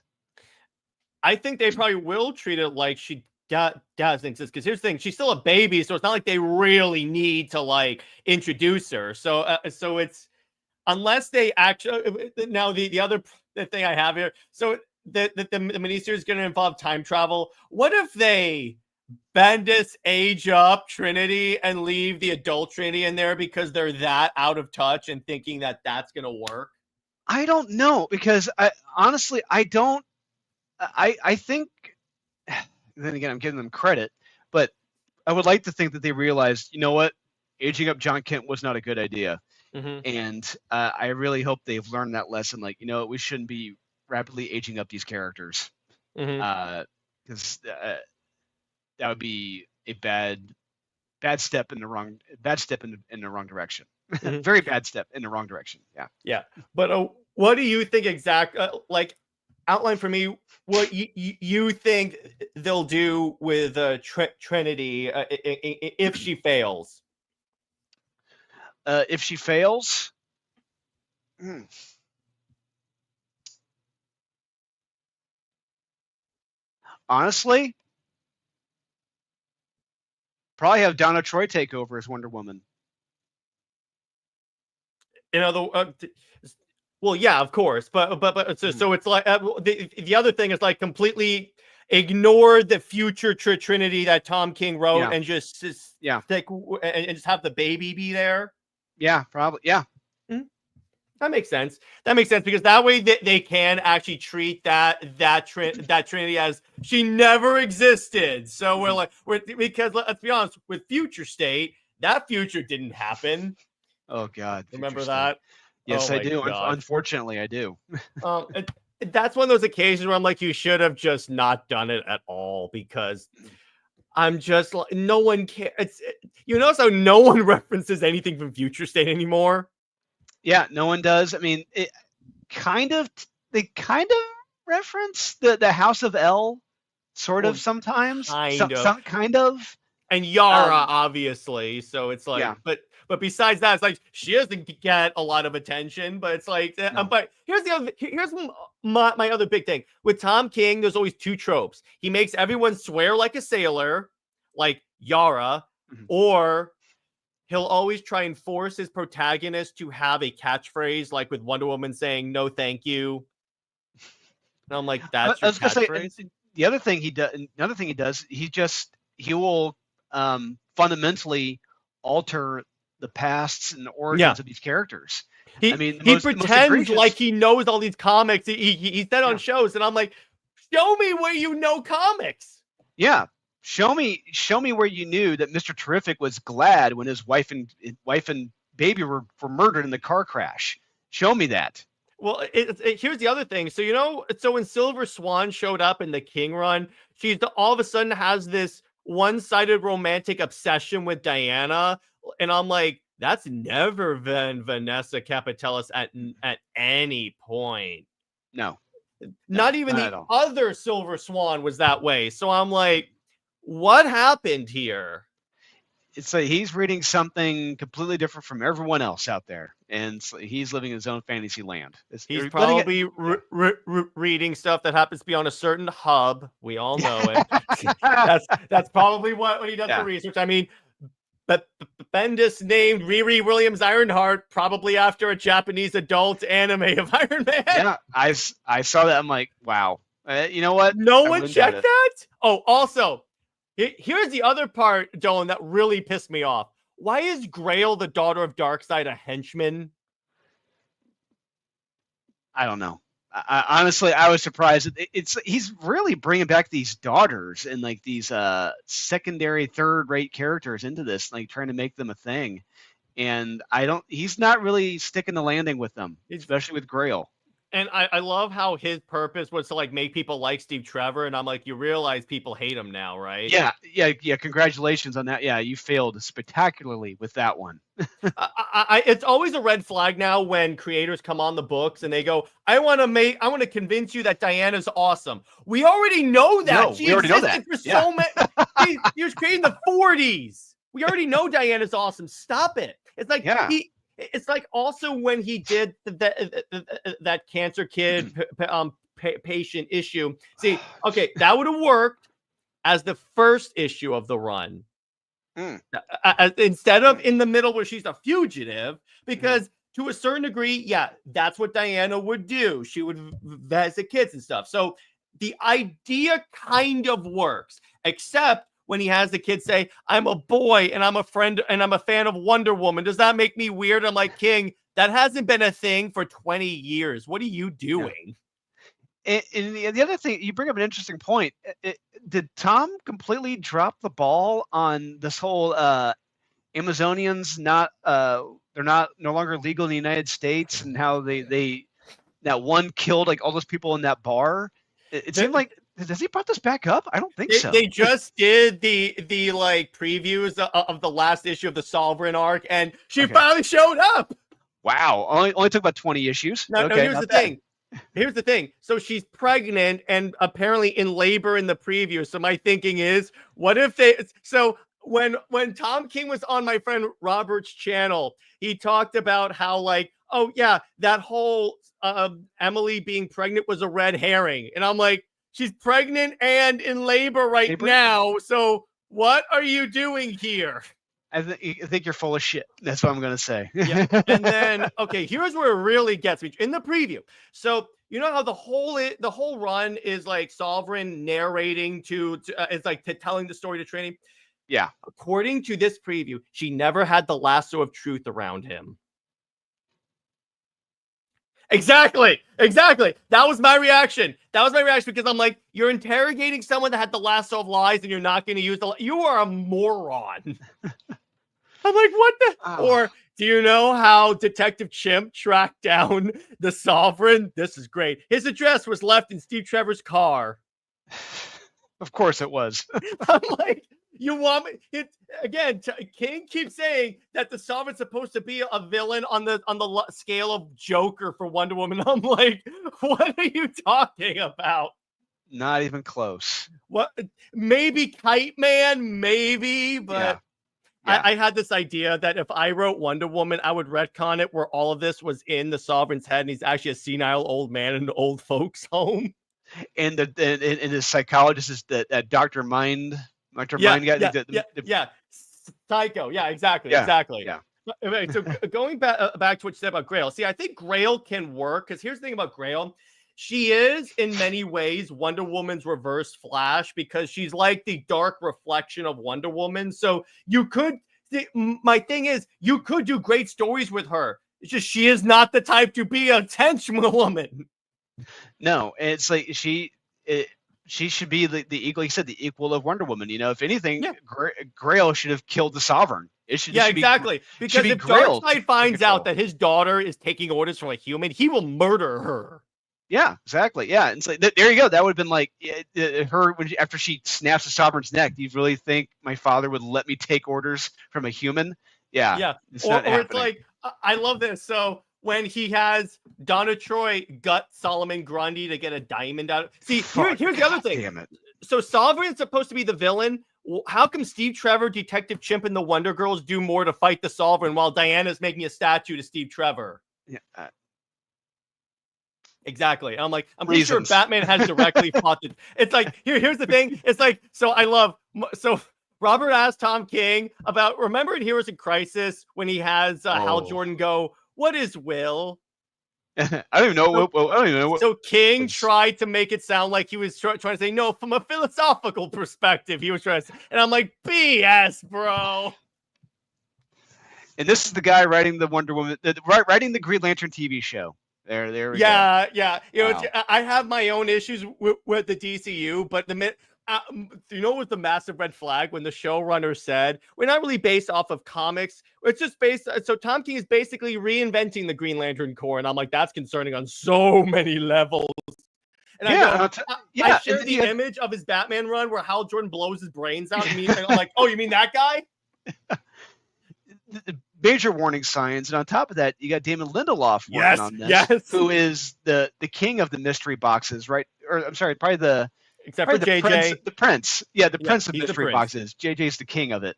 I think they probably will treat it like she doesn't exist, because here's the thing: she's still a baby, so it's not like they really need to like introduce her. So so it's unless they actually now the other thing I have here. So the miniseries is going to involve time travel. What if they Bendis age up Trinity and leave the adult Trinity in there because they're that out of touch and thinking that that's going to work? I don't know, because honestly, I don't. I think, then again, I'm giving them credit, but I would like to think that they realized, you know what, aging up John Kent was not a good idea. And I really hope they've learned that lesson. Like, you know, we shouldn't be rapidly aging up these characters, because that would be a bad step in the wrong direction. Very bad step in the wrong direction. Yeah. But what do you think like outline for me what you think they'll do with Trinity if she fails? If she fails, honestly, probably have Donna Troy take over as Wonder Woman. You know, well, yeah, of course, but so it's like the other thing is like completely ignore the future Trinity that Tom King wrote and just take and just have the baby be there. Yeah, probably. Yeah. That makes sense. That makes sense, because that way they can actually treat that Trinity as she never existed. So because let's be honest, with Future State, that future didn't happen. Oh God, remember that? Yes, I do. Unfortunately, I do. That's one of those occasions where I'm like, you should have just not done it at all, because I'm just like, no one cares. You notice how no one references anything from Future State anymore? Yeah, no one does. I mean, they kind of reference the House of L, sort of sometimes. Kind of. And Yara, obviously. So it's like, but besides that, it's like she doesn't get a lot of attention. But it's like, but here's my other big thing with Tom King. There's always two tropes. He makes everyone swear like a sailor, like Yara, or he'll always try and force his protagonist to have a catchphrase, like with Wonder Woman saying "No, thank you." And I'm like, that's your catchphrase. Say, the other thing he does, he will fundamentally alter the pasts and the origins of these characters. He pretends like he knows all these comics. He said on shows, and I'm like, show me where you know comics. Yeah. Show me where you knew that Mr. Terrific was glad when his wife and baby were murdered in the car crash. Show me that. Well, here's the other thing. So, so when Silver Swan showed up in the King run, she all of a sudden has this one-sided romantic obsession with Diana. And I'm like, that's never been Vanessa Capitelis at any point. No. Not even the other Silver Swan was that way. So I'm like, what happened here? It's like he's reading something completely different from everyone else out there, and he's living in his own fantasy land. He's probably reading stuff that happens to be on a certain hub. We all know it. that's probably what he does for research. I mean, but Bendis named Riri Williams Ironheart probably after a Japanese adult anime of Iron Man. Yeah, I saw that. I'm like, wow. You know what? No one checked that? Oh, also, here's the other part, Dolan, that really pissed me off. Why is Grail, the daughter of Darkseid, a henchman? I don't know. Honestly, I was surprised. He's really bringing back these daughters and like these secondary, third-rate characters into this, like trying to make them a thing. and he's not really sticking the landing with them, especially with Grail. And I love how his purpose was to like make people like Steve Trevor, and I'm like, you realize people hate him now, right? Yeah. Congratulations on that. Yeah, you failed spectacularly with that one. It's always a red flag now when creators come on the books and they go, I want to convince you that Diana's awesome. We already know that. No, we already know that. For so many. He was created in the 40s. We already know Diana's awesome. Stop it. It's like It's like also when he did that cancer kid patient issue. See, okay, that would have worked as the first issue of the run. Instead of in the middle where she's a fugitive, because to a certain degree, yeah, that's what Diana would do. She would visit kids and stuff. So the idea kind of works, except when he has the kid say, I'm a boy and I'm a friend and I'm a fan of Wonder Woman. Does that make me weird? I'm like, King, that hasn't been a thing for 20 years. What are you doing? And the other thing, you bring up an interesting point. Did Tom completely drop the ball on this whole Amazonians they're no longer legal in the United States, and how that one killed like all those people in that bar? It seemed like, has he brought this back up? I don't think so. They just did the like previews of the last issue of the Sovereign arc, and she finally showed up. Wow, only took about 20 issues. No, here's the thing. Here's the thing. So she's pregnant and apparently in labor in the preview. So my thinking is, what if when Tom King was on my friend Robert's channel, he talked about how like, oh yeah, that whole Emily being pregnant was a red herring, and I'm like, she's pregnant and in labor now. So what are you doing here? I think you're full of shit. That's what I'm going to say. Yeah. And then, okay, here's where it really gets me in the preview. So you know how the whole run is like Sovereign narrating it's like telling the story to Training. Yeah. According to this preview, she never had the lasso of truth around him. Exactly. That was my reaction. Because I'm like, you're interrogating someone that had the lasso of lies and you're not going to use you are a moron. I'm like, what the? Oh. Or do you know how Detective Chimp tracked down the Sovereign? This is great. His address was left in Steve Trevor's car. Of course it was. I'm like, you want me? King keeps saying that the Sovereign's supposed to be a villain on the scale of Joker for Wonder Woman. I'm like, what are you talking about? Not even close. What? Maybe Kite Man, maybe, but yeah. I had this idea that if I wrote Wonder Woman, I would retcon it where all of this was in the Sovereign's head, and he's actually a senile old man in an old folks' home. And the psychologist is that Dr. Mind. Mind guy. Psycho. Yeah, exactly. Yeah. So going back to what you said about Grail. See, I think Grail can work because here's the thing about Grail. She is in many ways Wonder Woman's reverse Flash because she's like the dark reflection of Wonder Woman. So my thing is, you could do great stories with her. It's just she is not the type to be a tense woman. No, it's like she should be the equal. You said the equal of Wonder Woman. You know, if anything, Grail should have killed the Sovereign. Exactly. Because if Darkseid finds out that his daughter is taking orders from a human, he will murder her. Yeah, exactly. Yeah, and so there you go. That would have been like her after she snaps the Sovereign's neck. Do you really think my father would let me take orders from a human? Yeah. Or it's like, I love this. So when he has Donna Troy gut Solomon Grundy to get a diamond out. See, here's the other thing. Damn it. So Sovereign's supposed to be the villain. How come Steve Trevor, Detective Chimp, and the Wonder Girls do more to fight the Sovereign while Diana's making a statue to Steve Trevor? Yeah. Exactly. I'm like, I'm pretty sure Batman has directly fought it. It's like, here's the thing. It's like, so Robert asked Tom King about, remember in Heroes in Crisis when he has Hal Jordan go, what is will? I don't even know. So King tried to make it sound like he was trying to say, no, from a philosophical perspective, he was trying to say, and I'm like, BS, bro. And this is the guy writing the Wonder Woman, writing the Green Lantern TV show. There we go. Yeah. You know, I have my own issues with the DCU, but you know what was the massive red flag when the showrunner said we're not really based off of comics, it's just based, so Tom King is basically reinventing the Green Lantern Corps, and I'm like, that's concerning on so many levels. And I share the image of his Batman run where Hal Jordan blows his brains out. And I'm like, oh, you mean that guy? Major warning signs, and on top of that, you got Damon Lindelof working on this, who is the king of the mystery boxes, right? Or I'm sorry, except for JJ, the prince, the prince of mystery boxes. JJ's the king of it,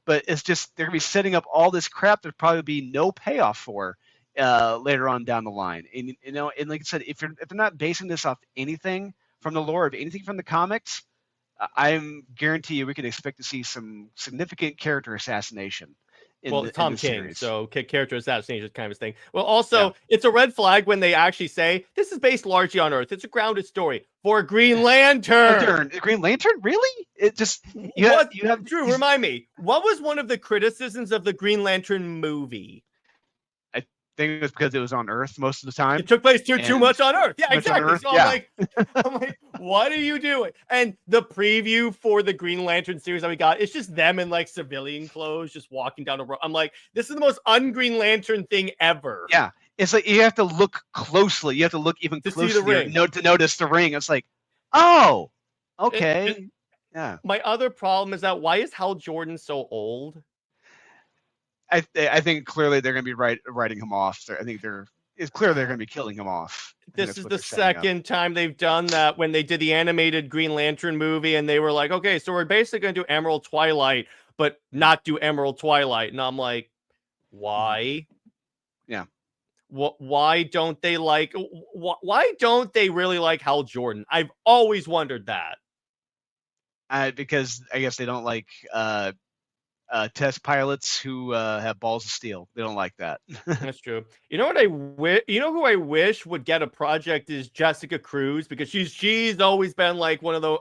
but it's just they're gonna be setting up all this crap. There'd probably be no payoff for later on down the line, and and like I said, if they're not basing this off anything from the lore of anything from the comics, I'm guarantee you we can expect to see some significant character assassination. Tom King, series. So character assassination kind of a thing. Well, also, it's a red flag when they actually say this is based largely on Earth. It's a grounded story for Green Lantern. Green Lantern, really? It just you have Drew. Remind me, what was one of the criticisms of the Green Lantern movie? I think it was because it was on Earth most of the time. It took place too much on Earth. Yeah, exactly. So I'm like, what are you doing? And the preview for the Green Lantern series that we got, it's just them in like civilian clothes, just walking down the road. I'm like, this is the most un-Green Lantern thing ever. Yeah, it's like you have to look closely. You have to look even closer to notice the ring. It's like, oh, okay. Yeah. My other problem is that why is Hal Jordan so old? I think clearly they're going to be writing him off. I think it's clear they're going to be killing him off. This is the second time they've done that, when they did the animated Green Lantern movie and they were like, okay, so we're basically going to do Emerald Twilight, but not do Emerald Twilight. And I'm like, why? Yeah. Why don't they really like Hal Jordan? I've always wondered that. Because I guess they don't like test pilots who have balls of steel. They don't like that. That's true. You know what who I wish would get a project is Jessica Cruz, because she's always been like one of the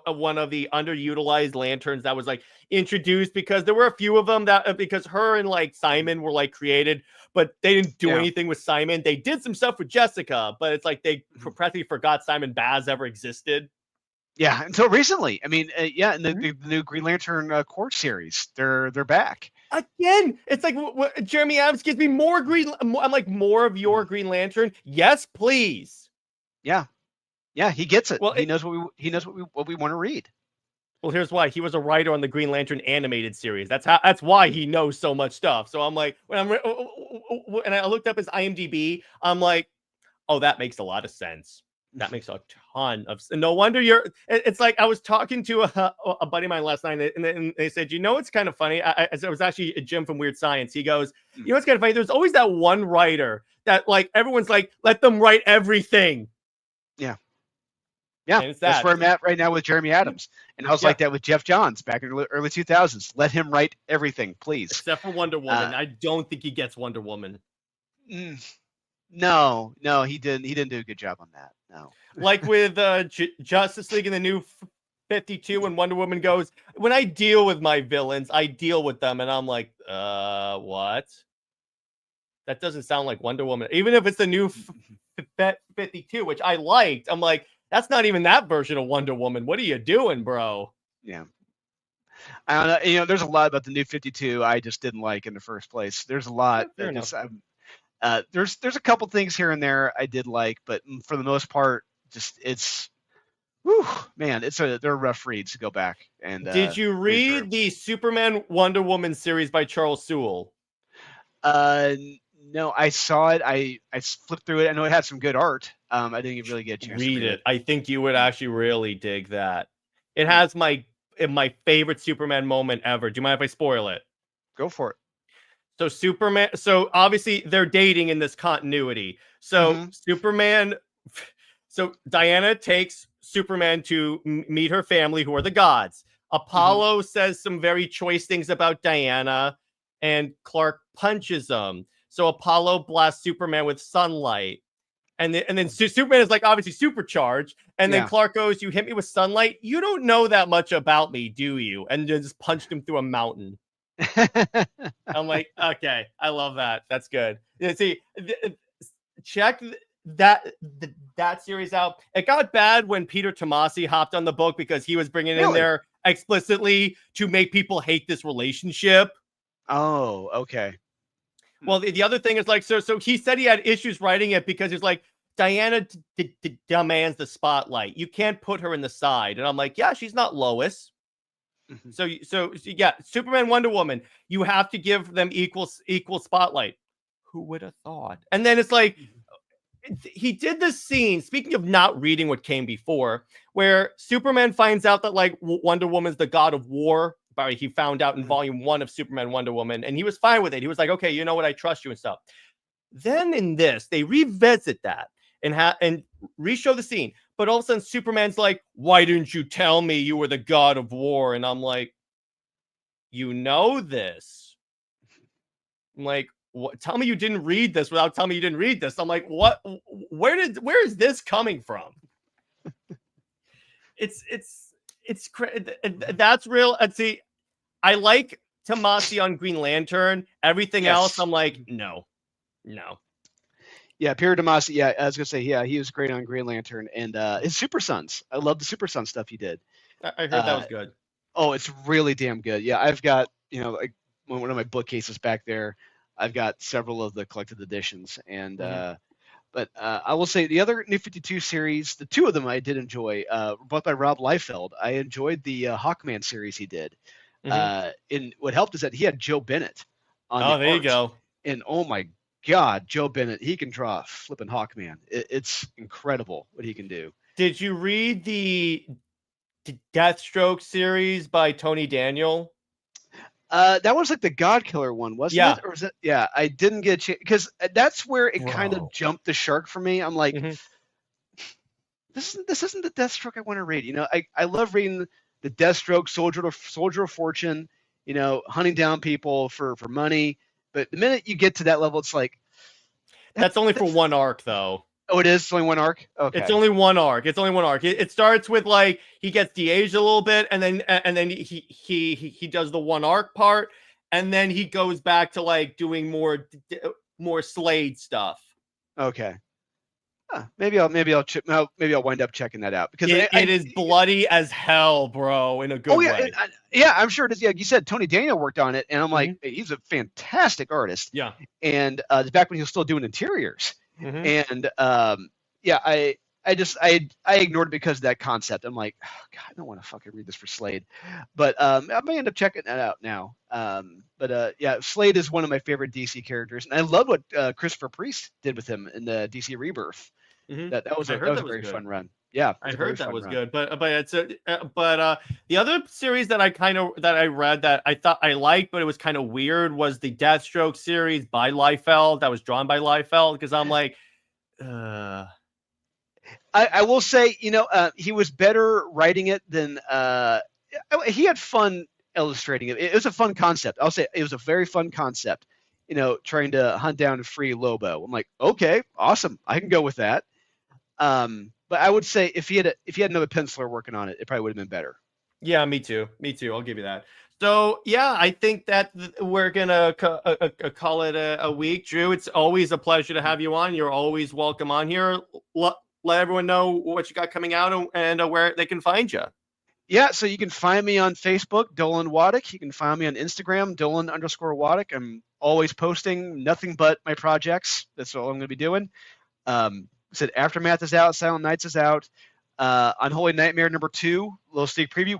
underutilized lanterns that was like introduced, because there were a few of them that because her and like Simon were like created, but they didn't do anything with Simon. They did some stuff with Jessica, but it's like they practically forgot Simon Baz ever existed. Yeah, until recently. I mean, in the new Green Lantern Corps series, they're back again. It's like Jeremy Adams gives me more Green. I'm like, more of your Green Lantern. Yes, please. Yeah, he gets it. Well, he knows what we want to read. Well, here's why. He was a writer on the Green Lantern animated series. That's why he knows so much stuff. So I'm like, when I looked up his IMDb, I'm like, oh, that makes a lot of sense. That makes a ton of sense. No wonder it's like, I was talking to a buddy of mine last night, and they said, it's kind of funny. It was actually Jim from Weird Science. He goes, it's kind of funny. There's always that one writer that like, everyone's like, let them write everything. Yeah. Yeah. That's where I'm at right now with Jeremy Adams. And I was like that with Jeff Johns back in the early 2000s. Let him write everything, please. Except for Wonder Woman. I don't think he gets Wonder Woman. No, he didn't. He didn't do a good job on that. No, like with Justice League in the New 52, when Wonder Woman goes, when I deal with my villains, I deal with them, and I'm like, what? That doesn't sound like Wonder Woman. Even if it's the New 52, which I liked, I'm like, that's not even that version of Wonder Woman. What are you doing, bro? Yeah. I don't know. There's a lot about the New 52 I just didn't like in the first place. There's a lot. There's a couple things here and there I did like, but for the most part, they're rough reads to go back. And did you read the Superman Wonder Woman series by Charles Soule? No, I saw it. I flipped through it. I know it had some good art. I didn't really get a chance to read it. I think you would actually really dig that. It has my favorite Superman moment ever. Do you mind if I spoil it? Go for it. So Superman, so obviously they're dating in this continuity. So so Diana takes Superman to meet her family, who are the gods. Apollo says some very choice things about Diana, and Clark punches him. So Apollo blasts Superman with sunlight. And then Superman is like obviously supercharged. And then Clark goes, you hit me with sunlight? You don't know that much about me, do you? And just punched him through a mountain. I'm like, okay, I love that. That's good. See, check that series out. It got bad when Peter Tomasi hopped on the book because he was bringing in there explicitly to make people hate this relationship. Oh, okay. Well, the other thing is like, so he said he had issues writing it because he's like, Diana demands the spotlight. You can't put her in the side. And I'm like, yeah, she's not Lois. Mm-hmm. So yeah, Superman, Wonder Woman, you have to give them equal spotlight. Who would have thought? And then it's like, he did this scene, speaking of not reading what came before, where Superman finds out that like Wonder Woman's the god of war. He found out in volume 1 of Superman, Wonder Woman, and he was fine with it. He was like, okay, you know what? I trust you and stuff. Then in this, they revisit that and re-show the scene. But all of a sudden, Superman's like, why didn't you tell me you were the god of war? And I'm like, you know this. I'm like, what? Tell me you didn't read this without telling me you didn't read this. I'm like, what? Where is this coming from? It's that's real. And see, I like Tomasi on Green Lantern. Everything else, I'm like, no. Yeah, Peter Tomasi. Yeah, I was gonna say, yeah, he was great on Green Lantern and his Super Sons. I love the Super Sons stuff he did. I heard that was good. Oh, it's really damn good. Yeah, I've got like one of my bookcases back there. I've got several of the collected editions, and but I will say the other New 52 series, the two of them I did enjoy, both by Rob Liefeld. I enjoyed the Hawkman series he did. And what helped is that he had Joe Bennett on there you go. And oh my God, Joe Bennett, he can draw flipping Hawkman. It's incredible what he can do. Did you read the Deathstroke series by Tony Daniel? That was like the God Killer one, wasn't it? Or was it? Yeah, I didn't get a chance because that's where it kind of jumped the shark for me. I'm like, this isn't the Deathstroke I want to read. I love reading the Deathstroke, Soldier of Fortune, hunting down people for money. But the minute you get to that level, it's like that's only for one arc, though. Oh, it is? It's only one arc? Okay. It's only one arc. It starts with like he gets de-aged a little bit, and then he does the one arc part, and then he goes back to like doing more Slade stuff. Okay. Maybe I'll wind up checking that out because it is bloody as hell, bro, in a good way. Yeah, I'm sure it is. Yeah, you said Tony Daniel worked on it, and I'm like, he's a fantastic artist. Yeah. And it's back when he was still doing interiors. And I ignored it because of that concept. I'm like, oh, God, I don't want to fucking read this for Slade, but I may end up checking that out now. Yeah, Slade is one of my favorite DC characters, and I love what Christopher Priest did with him in the DC Rebirth. That was a very fun run. Yeah, I heard that was good, but the other series that I read that I thought I liked, but it was kind of weird, was the Deathstroke series by Liefeld that was drawn by Liefeld, because I'm like, I will say, he was better writing it than he had fun illustrating it. It was a fun concept. I'll say it was a very fun concept. Trying to hunt down and free Lobo. I'm like, okay, awesome, I can go with that. But I would say if he had another penciler working on it, it probably would have been better. Yeah, me too. I'll give you that. So yeah, I think that we're gonna call it a week. Drew, it's always a pleasure to have you on. You're always welcome on here. Let everyone know what you got coming out and where they can find you. Yeah, so you can find me on Facebook, Dolan Waddick. You can find me on Instagram, Dolan_Waddick. I'm always posting nothing but my projects. That's all I'm going to be doing. Said Aftermath is out, Silent Nights is out, Unholy Nightmare #2, little sneak preview.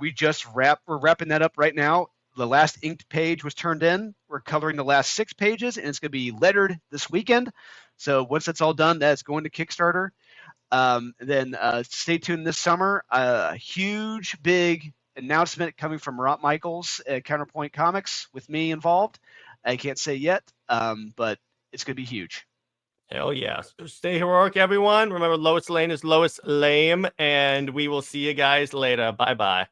We're wrapping that up right now. The last inked page was turned in. We're coloring the last 6 pages, and it's going to be lettered this weekend. So once that's all done, that's going to Kickstarter. Then stay tuned this summer. A huge, big announcement coming from Rob Michaels at Counterpoint Comics with me involved. I can't say yet, but it's going to be huge. Hell yeah. So stay heroic, everyone. Remember, Lois Lane is Lois Lame, and we will see you guys later. Bye-bye.